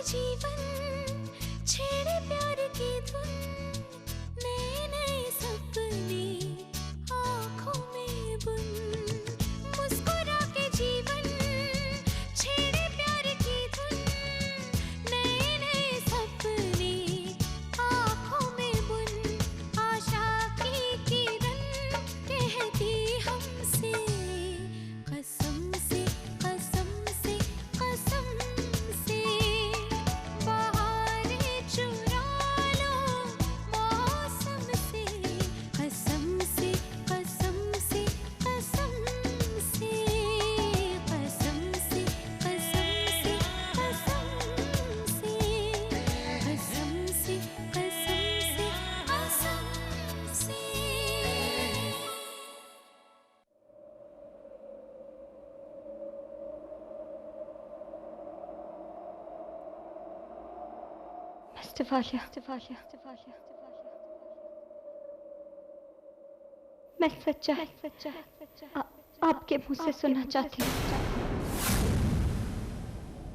जीवन छेड़े प्यार की धुन, नए नए सपने आँखों में बुन। मुस्कुरा के जीवन छेड़े प्यार की धुन, नए नए सपने आँखों में बुन। आशा की किरण कहती हमसे कसम से कसम से कसम से, बहारें चुरा लो मौसम से, कसम से कसम से कसम से, कसम से कसम से कसम से, कसम से कसम से कसम से। इस्तेफालिया, मैं सच्चा आपके मुंह से सुनना चाहती हूँ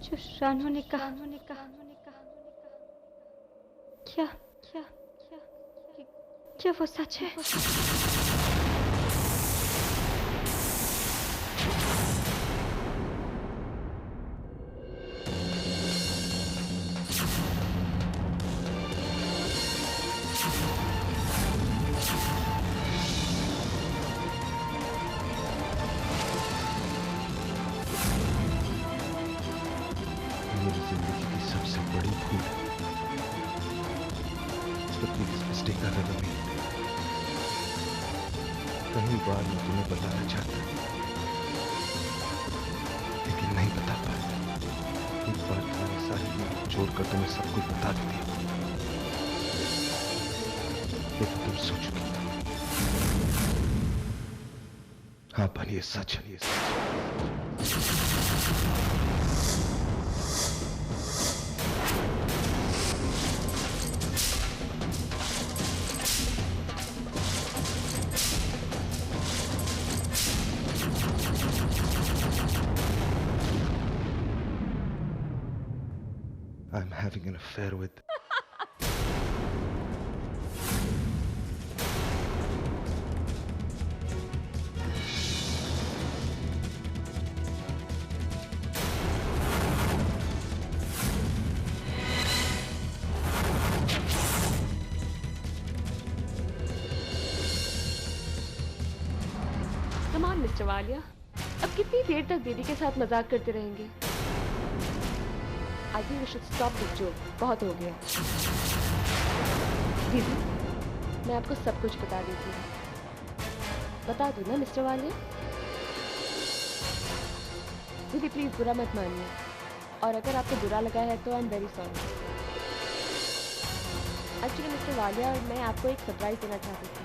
जो रानू ने कहा। क्या क्या क्या क्या वो सच है? मेरी जिंदगी की सबसे बड़ी भूल है। So please mistake का रंग नहीं। कई बार मैं तुम्हें बताना चाहता लेकिन नहीं बता पाया। एक बार तुम्हारी सारी बात छोड़कर तुम्हें सब कुछ बता दिया, लेकिन तुम सो चुकी थी। हाँ पर ये सच है, ये सच। I'm having an affair with. Come on mister Walia, अब कितनी देर तक दीदी के साथ मजाक करते रहेंगे? I think we should stop this joke. बहुत हो गया। दीदी, मैं आपको सब कुछ बता देती हूँ। बता दूँ ना मिस्टर वालिया? दीदी प्लीज बुरा मत मानिए, और अगर आपको बुरा लगा है तो I am very sorry. Actually mister Walia और मैं आपको एक सरप्राइज देना चाहती थी।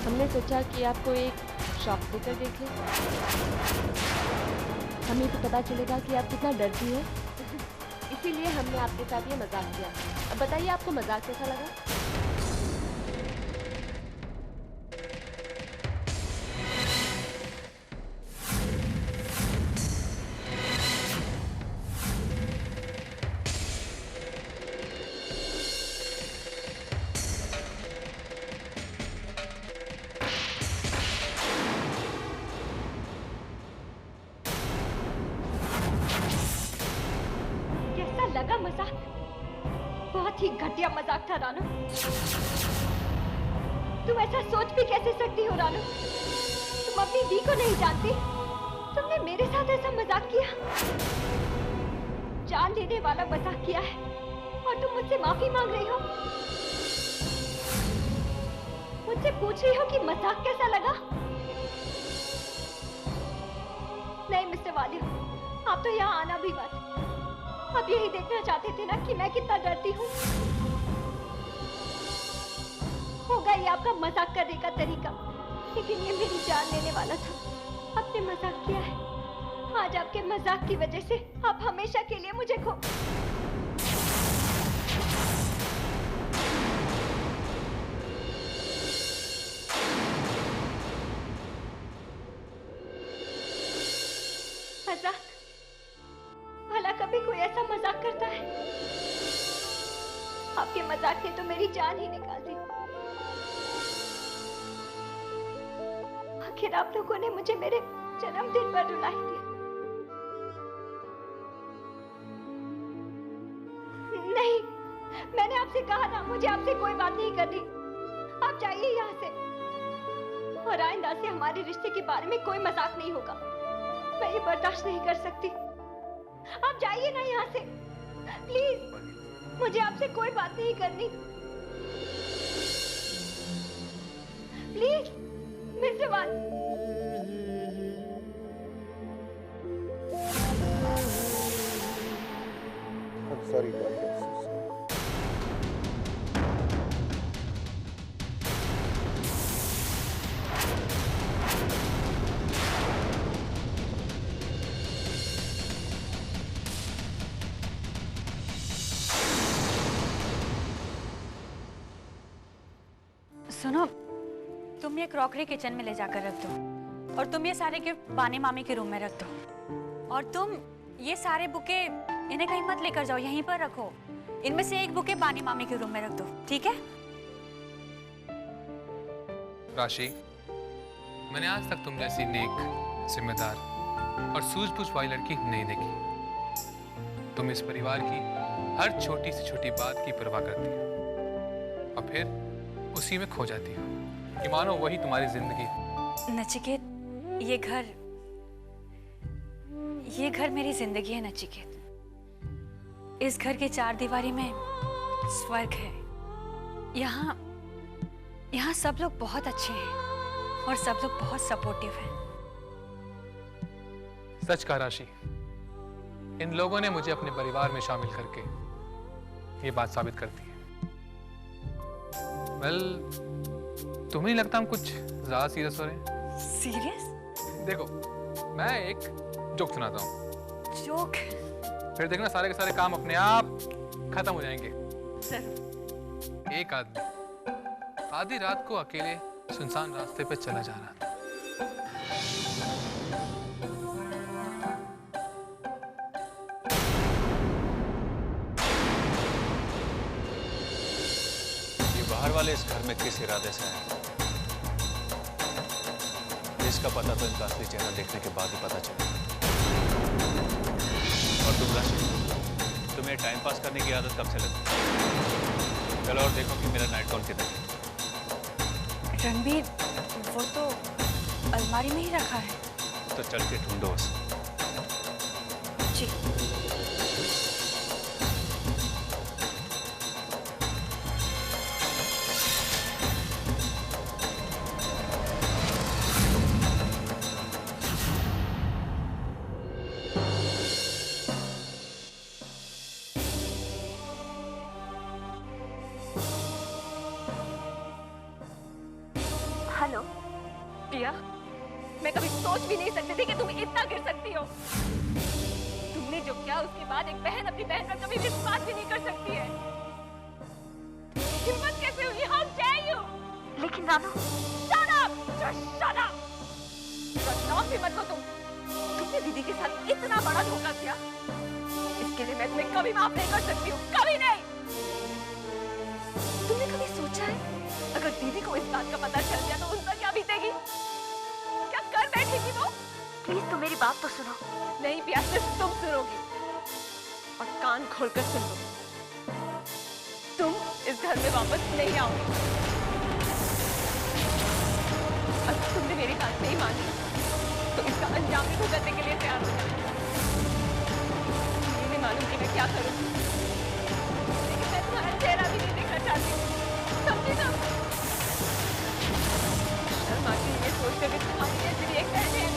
हमने सोचा कि आपको एक शॉप देकर देखें। हमें तो पता चलेगा कि आप कितना डरती हैं। इसीलिए हमने आपके साथ ये मजाक किया। अब बताइए आपको मजाक कैसा लगा? लगा मजाक? बहुत ही घटिया मजाक था रानू। तुम ऐसा सोच भी कैसे सकती हो रानू? तुम अपनी दी को नहीं जानती। तुमने मेरे साथ ऐसा मजाक किया, जान लेने वाला मजाक किया है, और तुम मुझसे माफी मांग रही हो। मुझसे पूछ रही हो कि मजाक कैसा लगा? नहीं मिस्टर वालिया, आप तो यहाँ आना भी मत। आप यही देखना चाहते थे ना कि मैं कितना डरती हूँ। होगा ये आपका मजाक करने का तरीका, लेकिन ये मेरी जान लेने वाला था। आपने मजाक किया है। आज आपके मजाक की वजह से आप हमेशा के लिए मुझे खो। मजाक? भला कभी कोई ऐसा आपके मजाक ने तो मेरी जान ही निकाल दी। आखिर आप लोगों ने मुझे मेरे जन्मदिन पर रुला ही दिया। नहीं, मैंने आपसे कहा ना, मुझे आपसे कोई बात नहीं करनी। आप जाइए यहाँ से, और आइंदा से हमारे रिश्ते के बारे में कोई मजाक नहीं होगा। मैं ये बर्दाश्त नहीं कर सकती। आप जाइए ना यहाँ से, प्लीज। मुझे आपसे कोई बात नहीं करनी, प्लीज मिस्टर वाल। I'm sorry, doctor. सुनो, तुम ये क्रॉकरी किचन में ले जाकर रख दो, और तुम ये सारे गिफ्ट बानी मामी के रूम में रख दो। और तुम ये सारे बुके इन्हें कहीं मत लेकर जाओ, यहीं पर रखो। इनमें से एक बुके बानी मामी के रूम में रख दो, ठीक है? राशि, मैंने आज तक तुम जैसी नेक, जिम्मेदार और सूझबूझ वाली लड़की नहीं देखी। तुम इस परिवार की हर छोटी से छोटी बात की परवाह करती हो और फिर उसी में खो जाती हो कि मानो वही तुम्हारी जिंदगी है। नचिकेत, ये घर मेरी जिंदगी है नचिकेत। इस घर के चार दीवारी में स्वर्ग है। यहाँ सब लोग बहुत अच्छे हैं और सब लोग बहुत सपोर्टिव हैं। सच कहा राशि, इन लोगों ने मुझे अपने परिवार में शामिल करके ये बात साबित कर दी है। वेल, तुम्हें नहीं लगता हम कुछ ज्यादा सीरियस हो रहे हैं? सीरियस? देखो, मैं एक जोक सुनाता हूँ। जोक? फिर देखना सारे के सारे काम अपने आप खत्म हो जाएंगे। जरूर। एक आदमी आधी रात को अकेले सुनसान रास्ते पे चला जा रहा था। बाहर वाले इस घर में किस इरादे से आए, इसका पता तो इनका असली चेहरा देखने के बाद ही पता चलेगा। और तुम राशि, तुम्हें टाइम पास करने की आदत कब से लगी? चलो और देखो कि मेरा नाइट कॉल किधर है। रणबीर, वो तो अलमारी में ही रखा है। तो चल के ढूंढो उसे। जी। हेलो प्रिया, मैं कभी सोच भी नहीं सकती थी कि तुम इतना गिर सकती हो। तुमने जो किया उसके बाद एक बहन अपनी बहन पर कभी विश्वास भी नहीं कर सकती है। हिम्मत कैसे हुई? How dare you? लेकिन Ranu, Shut up! Just shut up! बदनाम भी मत हो तुम। तुमने दीदी के साथ इतना बड़ा धोखा किया, इसके लिए मैं तुम्हें कभी माफ नहीं कर सकती हूँ, कभी नहीं। तुमने कभी सोचा है अगर दीदी को इस बात का पता चल गया तो उन पर क्या बीतेगी? क्या कर बैठेगी वो? प्लीज तुम मेरी बात तो सुनो। नहीं पिया, सिर्फ तुम सुनोगी, और कान खोलकर सुन लो। तुम इस घर में वापस नहीं आओगी। अगर तुमने मेरी बात नहीं मानी तो इसका अंजाम भी भुगतने के लिए तैयार हो जाओ। मुझे नहीं मालूम कि मैं क्या करूँ, लेकिन मैं तुम्हारा चेहरा भी नहीं देखना चाहती। समझी ना? शर्म आती है ये सोचकर कि तुम्हारी जैसी भी एक बहन है।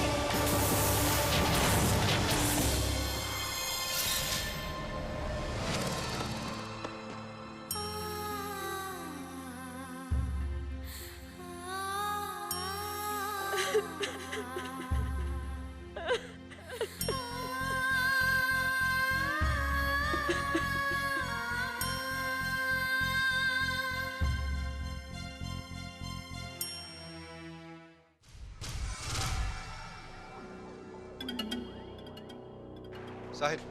साहिब,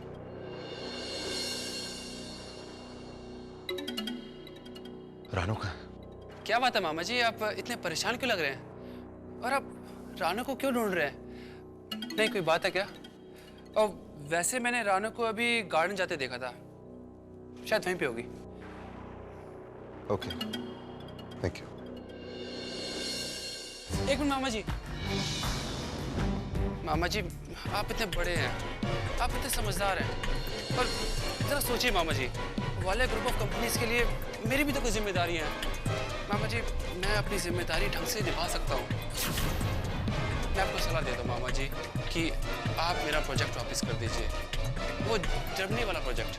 रानू का क्या बात है मामा जी, आप इतने परेशान क्यों लग रहे हैं? और आप रानू को क्यों ढूंढ रहे हैं? नहीं कोई बात है क्या? और वैसे मैंने रानू को अभी गार्डन जाते देखा था, शायद वहीं पे होगी। Okay, thank you. एक मिनट मामा जी। मामा जी आप इतने बड़े हैं, आप इतने समझदार हैं, पर जरा सोचिए मामा जी, वाले ग्रुप ऑफ कंपनीज के लिए मेरी भी तो कोई जिम्मेदारियां हैं। मामा जी मैं अपनी जिम्मेदारी ढंग से निभा सकता हूँ। मैं आपको सलाह देता हूँ मामा जी कि आप मेरा प्रोजेक्ट वापस कर दीजिए, वो जर्मनी वाला प्रोजेक्ट।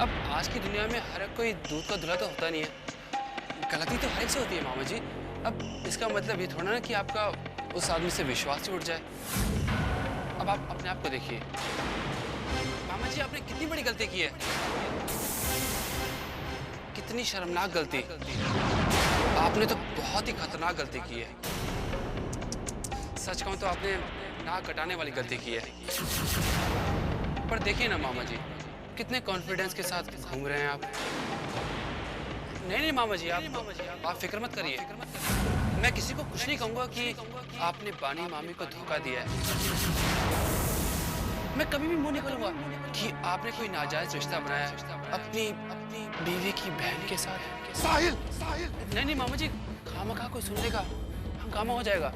अब आज की दुनिया में हर कोई दूध का धुला तो होता नहीं है, गलती तो हर एक से होती है मामा जी। अब इसका मतलब ये थोड़ा ना कि आपका उस आदमी से विश्वास ही उठ जाए। अब आप अपने आप को देखिए मामा जी, आपने कितनी बड़ी गलती की है, कितनी शर्मनाक गलती। आपने तो बहुत ही खतरनाक गलती की है। सच कहूं तो आपने नाक कटाने वाली गलती की है। पर देखिए ना मामा जी, कितने कॉन्फिडेंस के साथ घूम रहे हैं आप। नहीं मामा जी, आप फिक्र मत करिए। मैं किसी को कुछ नहीं कहूंगा कि आपने बानी मामी को धोखा दिया है। मैं कभी भी मुंह नहीं खोलूंगा कि आपने कोई नाजायज रिश्ता बनाया अपनी बीवी की बहन के साथ। साहिल, नहीं मामा जी, खामखा कोई सुन लेगा, हंगामा हो जाएगा।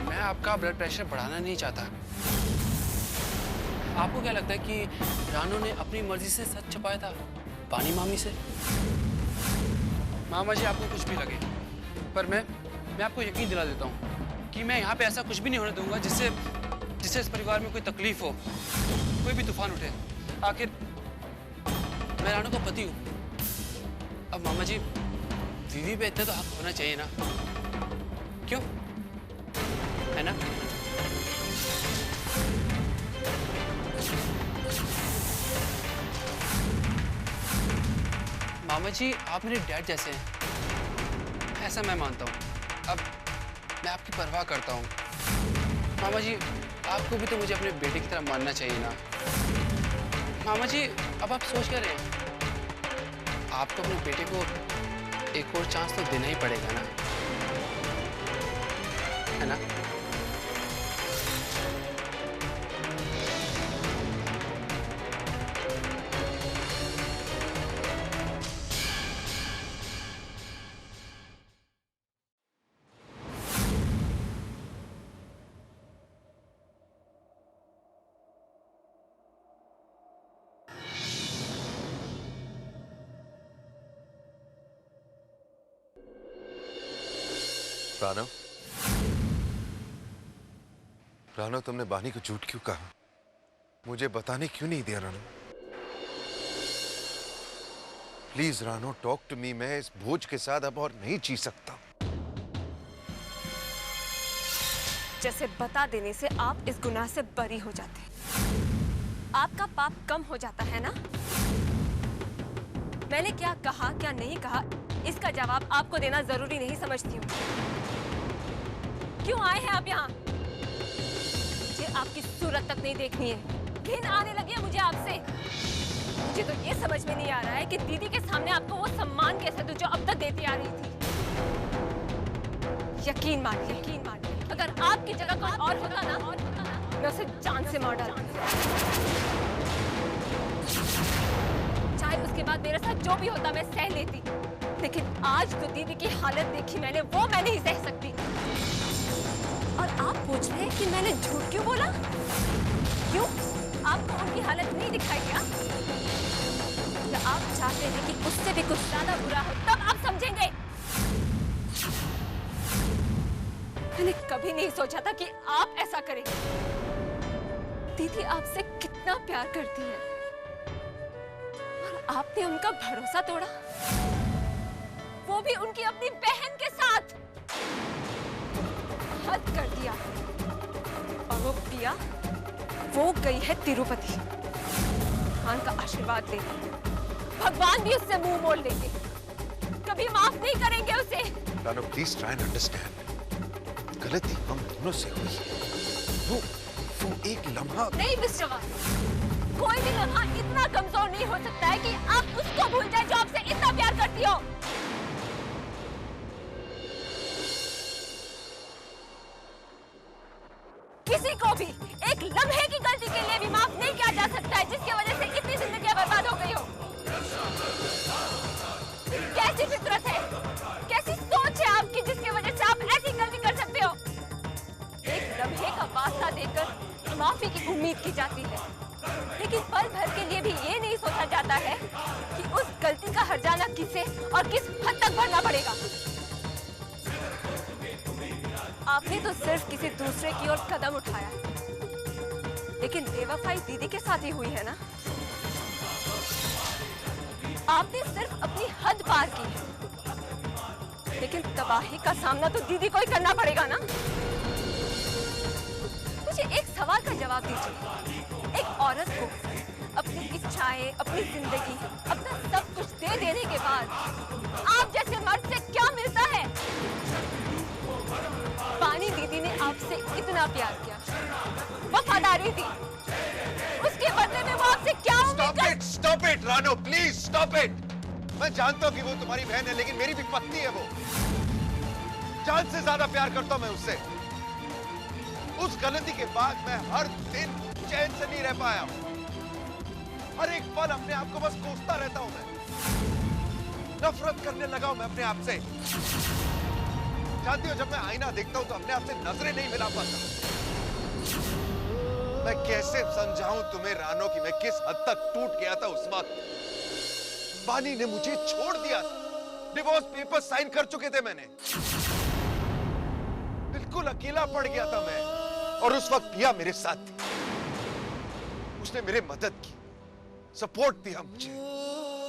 मैं आपका ब्लड प्रेशर बढ़ाना नहीं चाहता। आपको क्या लगता है कि रानू ने अपनी मर्जी से सच छुपाया था बानी मामी से? मामा जी आपको कुछ भी लगे, पर मैं आपको यकीन दिला देता हूँ कि मैं यहाँ पे ऐसा कुछ भी नहीं होने दूंगा जिससे इस परिवार में कोई तकलीफ हो, कोई भी तूफान उठे। आखिर मैं रानू का पति हूँ। अब मामा जी बीवी पे इतना तो हक होना चाहिए ना, क्यों? है ना? मामा जी आप मेरे डैड जैसे हैं, ऐसा मैं मानता हूँ। अब मैं आपकी परवाह करता हूँ। मामा जी आपको भी तो मुझे अपने बेटे की तरह मानना चाहिए ना। मामा जी अब आप सोच क्या रहे हैं? आपको अपने बेटे को एक और चांस तो देना ही पड़ेगा ना, है ना? रानू, तुमने बानी को झूठ क्यों कहा? मुझे बताने क्यों नहीं दिया Ranu? Please Ranu, talk to me. मैं इस बोझ के साथ अब और नहीं जी सकता। जैसे बता देने से आप इस गुनाह से बरी हो जाते, आपका पाप कम हो जाता है ना। मैंने क्या कहा क्या नहीं कहा, इसका जवाब आपको देना जरूरी नहीं समझती हूँ। क्यों आए हैं आप यहाँ? मुझे आपकी सूरत तक नहीं देखनी है, घिन आने लगी है मुझे आपसे। मुझे तो ये समझ में नहीं आ रहा है कि दीदी के सामने आपको वो सम्मान कैसे दूं जो अब तक देती आ रही थी। यकीन मानिए, अगर आपकी जगह कोई और होता ना, मैं उसे जान से मार डालती। चाहे उसके बाद मेरे साथ जो भी होता मैं सह लेती, लेकिन आज तो दीदी की हालत देखी मैंने, वो मैं नहीं सह सकती। और आप पूछ रहे हैं कि मैंने झूठ क्यों बोला? क्यों? आपको उनकी हालत नहीं दिखाई क्या? या आप चाहते हैं कि उससे भी कुछ ज्यादा बुरा हो, तब आप समझेंगे। मैंने कभी नहीं सोचा था कि आप ऐसा करेंगे। दीदी आपसे कितना प्यार करती है और आपने उनका भरोसा तोड़ा, वो भी उनकी अपनी बहन के साथ। हद कर दिया। और वो पिया, वो गई है तिरुपति भगवान का आशीर्वाद लेने। भगवान भी उससे मुंह मोड़ लेंगे, कभी माफ नहीं करेंगे उसे। Ranu, please try and understand. गलती हम दोनों से हुई है। वो एक लम्हा नहीं मिस्टर वास, कोई भी लम्हा इतना कमजोर नहीं हो सकता है कि आप उसको भूल पता है कि उस गलती का हर्जाना किसे और किस हद तक भरना पड़ेगा। आपने तो सिर्फ किसी दूसरे की ओर कदम उठाया, लेकिन बेवफाई दीदी के साथ ही हुई है ना। आपने सिर्फ अपनी हद पार की, लेकिन तबाही का सामना तो दीदी को ही करना पड़ेगा ना। मुझे एक सवाल का जवाब दीजिए। एक औरत को अपनी इच्छाएं, अपनी जिंदगी, अपना सब कुछ दे देने के बाद आप जैसे मर्द से क्या मिलता है? पानी दीदी ने आपसे इतना प्यार किया, वफादारी दी, उसके बदले में वो आपसे क्या उम्मीद कर... Stop it, रानो, please stop it. मैं जानता हूँ कि वो तुम्हारी बहन है, लेकिन मेरी भी पत्नी है वो। जान से ज्यादा प्यार करता हूँ मैं उससे। उस गलती के बाद मैं हर दिन चैन से नहीं रह पाया हूँ। हर एक पल अपने आप को बस कोसता रहता हूँ मैं। नफरत करने लगा हूँ मैं अपने आप से। जानती हो, जब मैं आईना देखता हूँ तो अपने आप से नजरें नहीं मिला पाता। मैं कैसे समझाऊं तुम्हें रानो कि मैं किस हद तक टूट गया था उस वक्त। बानी ने मुझे छोड़ दिया। डिवोर्स पेपर साइन कर चुके थे मैंने। बिल्कुल अकेला पड़ गया था मैं। और उस वक्त पिया मेरे साथ थी। उसने मेरे मदद की, सपोर्ट दिया मुझे।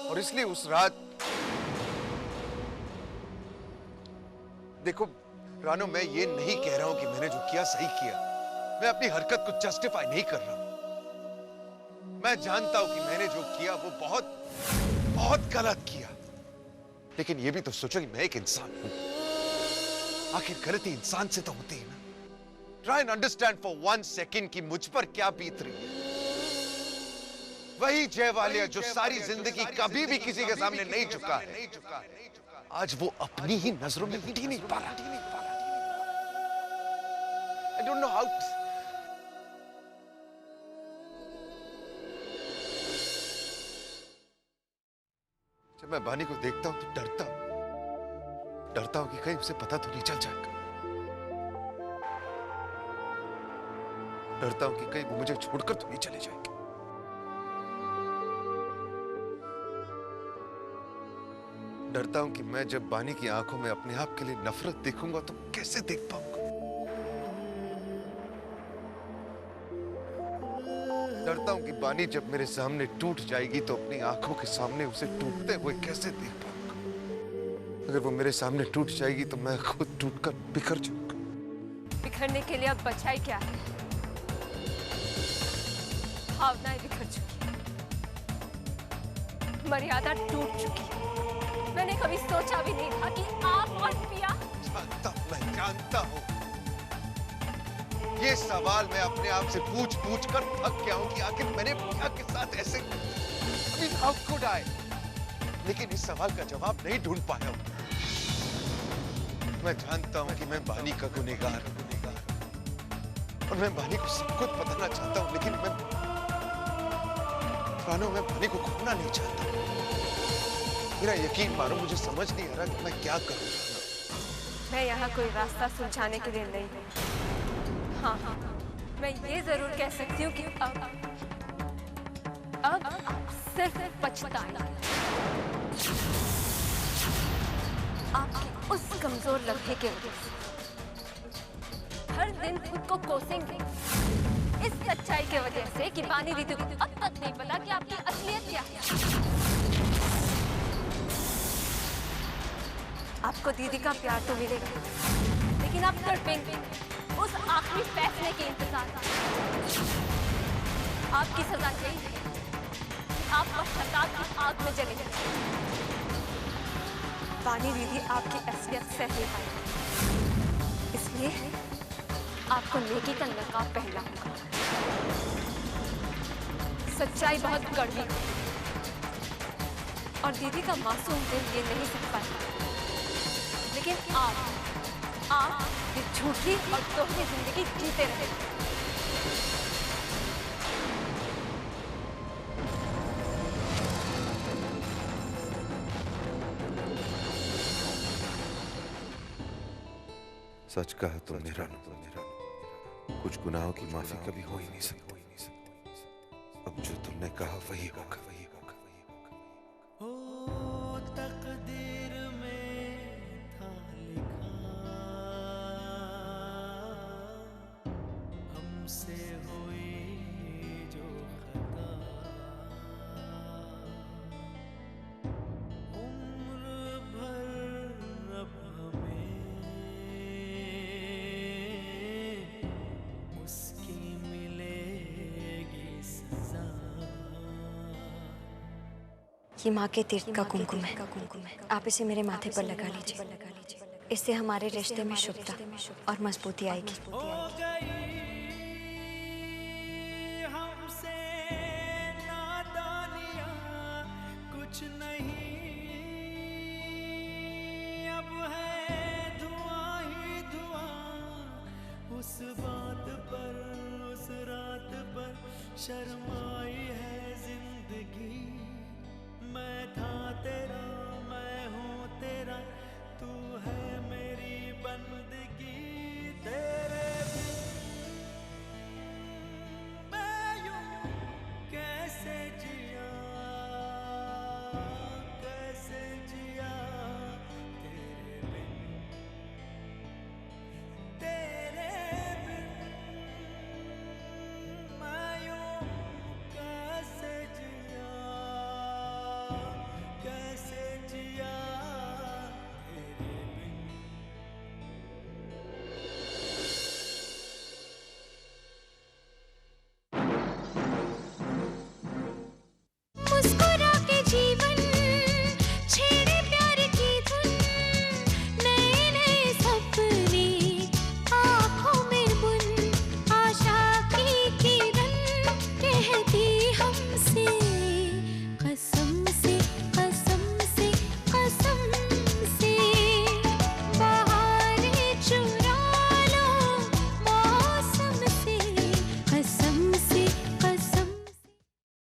और इसलिए उस रात, देखो रानो, मैं ये नहीं कह रहा हूं कि मैंने जो किया सही किया। मैं अपनी हरकत को जस्टिफाई नहीं कर रहा हूं। मैं जानता हूं कि मैंने जो किया वो बहुत बहुत गलत किया। लेकिन ये भी तो सोचो कि मैं एक इंसान हूं। आखिर गलती इंसान से तो होती है ना। Try and understand for 1 second कि मुझ पर क्या बीत रही है। वही जयवालिया जो सारी जिंदगी कभी भी किसी के सामने नहीं झुका है, आज वो अपनी ही नजरों में उठ ही नहीं पा रहा। I don't know how to... जब मैं बानी को देखता हूं तो डरता हूं कि कहीं उसे पता तो नहीं चल जाएगा। डरता हूं कि कहीं वो मुझे छोड़कर तो नहीं चले जाएगी। डरता हूं कि मैं जब बानी की आंखों में अपने आप के लिए नफरत देखूंगा तो कैसे देख पाऊंगा। डरता हूं कि बानी जब मेरे सामने टूट जाएगी तो अपनी आंखों के सामने उसे टूटते हुए कैसे देख पाऊंगा। अगर वो मेरे सामने टूट जाएगी तो मैं खुद टूटकर बिखर जाऊंगा। बिखरने के लिए अब बचा ही क्या है? भावनाएं बिखर चुकी, मर्यादा टूट चुकी। मैंने कभी सोचा भी नहीं था कि आप और पिया... मैं जानता हूं। ये सवाल मैं अपने आप से पूछ कर थक गया हूं कि आखिर मैंने पिया के साथ ऐसे... How could I? लेकिन इस सवाल का जवाब नहीं ढूंढ पाया हूं। मैं जानता हूं कि मैं बानी का गुनहगार हूं और मैं बानी को सब कुछ बताना चाहता हूं, लेकिन मैं बानी को खोना नहीं चाहता। मेरा यकीन मानो, मुझे समझ नहीं आ रहा कि मैं क्या करूं। मैं यहाँ कोई रास्ता सुलझाने के लिए नहीं हूँ। हाँ, मैं ये जरूर कह सकती हूँ कि अब आप सिर्फ पछताएंगे। आपके उस कमजोर लम्हे के वजह से हर दिन खुद को कोसेंगे, इस सच्चाई के वजह से कि बानी दीदी को अब तक नहीं पता कि आपकी असलियत क्या है। आपको दीदी का प्यार तो मिलेगा, लेकिन आप तड़पेंगे उस आखिरी फैसले के इंतजार में। आपकी सजा यही है कि आप पश्चाताप की आग में जले जाएं। बानी दीदी आपकी असलियत सह नहीं पाएगी, इसलिए आपको नेकी का नकाब पहनना होगा। सच्चाई बहुत कड़वी है और दीदी का मासूम दिल ये नहीं समझ पाएगा, लेकिन आप ये झूठी और दोहरी जिंदगी जीते रहे। सच कहा तुमने रानो, कुछ गुनाहों की माफी कभी हो ही नहीं सकती। अब जो तुमने कहा वही होगा। हमसे हुई जो खता, उम्र भर अब हमें उसकी मिलेगी सजा। ये माँ के तीर्थ का कुमकुम है, आप इसे मेरे माथे पर लगा लीजिए। इससे हमारे रिश्ते में शुभता और मजबूती आएगी। हो गई हमसे नादानियाँ, कुछ नहीं अब है धुआं ही धुआं। उस बात पर, उस रात पर शर्माई है जिंदगी। मैं था तेरा, मैं हूँ तेरा, तू है मेरी बंदगी। तेरे बिन मैं यूं कैसे जिया।